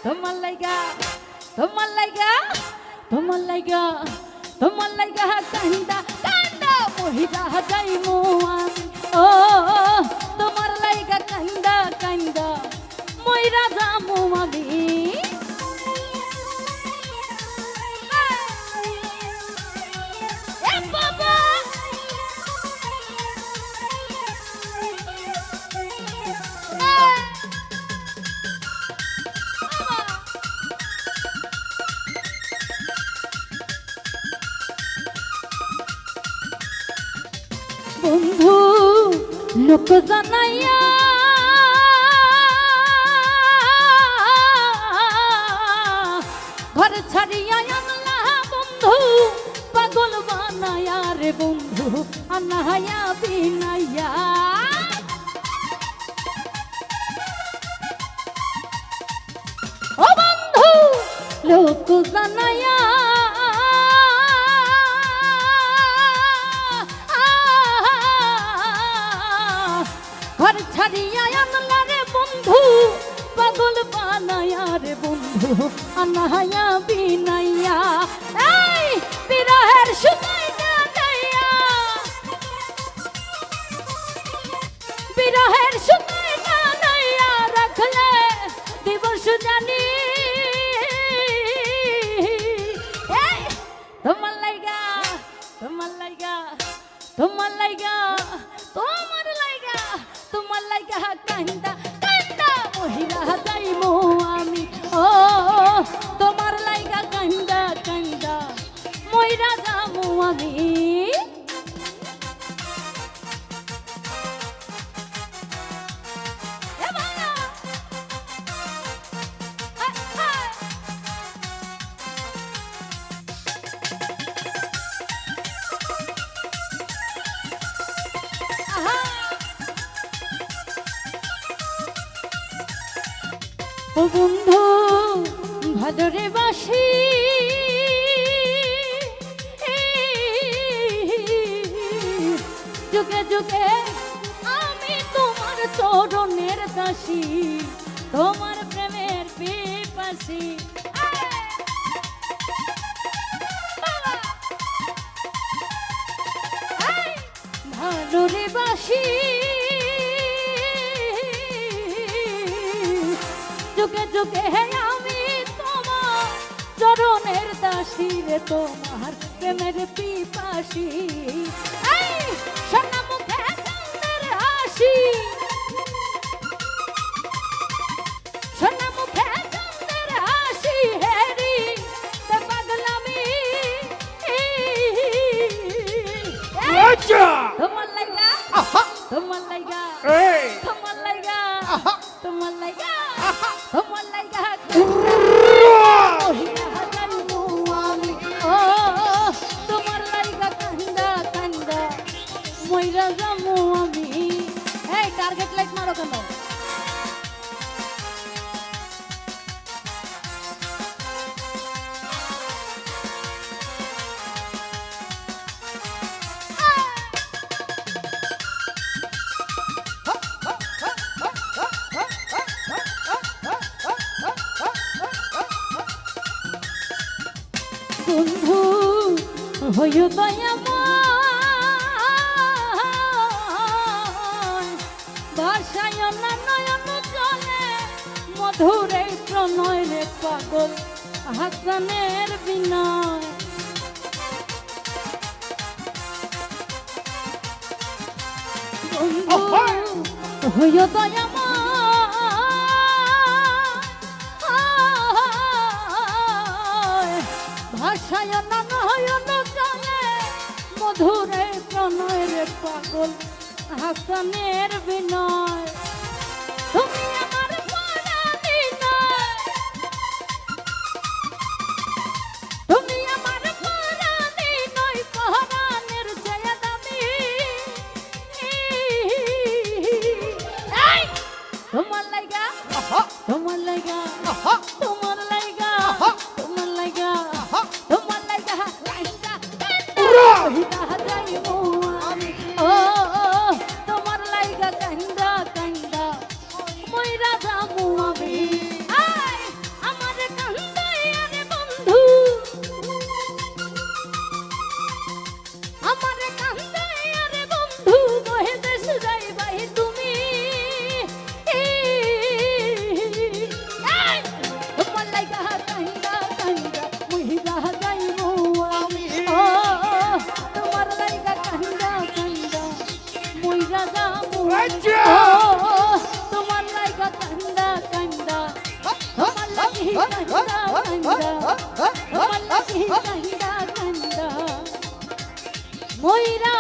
তোমার লাইগা তোমার লাইগা তোমার লাইগা তোমার লাইগা কান্দা কান্দা মহিলা যাইমু আমি ও তোমার লাইগা কান্দা কান্দা মইরা যামু আমি বন্ধু লোক জানাইয়া ঘর ছাড়িয়া আনলা বন্ধু পাগল বানায়া রে বন্ধু আনায়া বিনাইয়া ও বন্ধু লোক জানাইয়া ঘর ছাড়িয়া আনলা রে বন্ধু পাগল বানায়া রে বন্ধু আনায়া বিনাইয়া এই বিরহের সুতায় টানাইয়া বিরহের সুতায় টানাইয়া রাখলে দিবস জানি এই তোমার লাইগা তোমার লাইগা তোমার লাইগা তোমার লাইগা তোমার লাইগা কান্দা কান্দা মহিলা যাইমু আমি ও তোমার লাইগা কান্দা কান্দা মইরা যামু আমি ও বন্ধু ভাদরে বাসি যুগে যুগে আমি তোমার চরণের দাসী তোমার প্রেমের পিপাসী ভাদরে বাসি যুগে যুগে আমি তোমার চরণের দাসী রে তোমার প্রেমের পিপাসী সোনা মুখে চাঁদের হাসি সোনা মুখে চাঁদের হাসি হেরি তে পাগলামি তোমার লাইগা তোমার লাইগা তোমার লাইগা তোমার লাইগা তোমার লাইগা তোমার লাইগা কান্দা কান্দা মইরা যামু আমি এই টার্গেট লাইট মারো কেন বন্ধু হইও দয়াময় বাসায় না নয়ন জলে মধুর এই প্রণয় রে পাগল হাসানের বিনয় বন্ধু হইও দয়াময় ভাষায় না নয়ন জলে মধুর এই প্রণয় রে পাগল হাসানের বিনয় তুমি আমার পরাণী নয় তুমি আমার পরাণী নয় পরাণের জয়া দামি তোমার লাইগা তোমার লাইগা তোমার লাইগা তোমার লাইগা তোমার লাইগা কান্দা কান্দা যাইমু আমি ও তোমার লাইগা কান্দা কান্দা মইরা কাহিন্দা কাহিন্দা তোমার লাগি কাহিন্দা কাহিন্দা ময়রা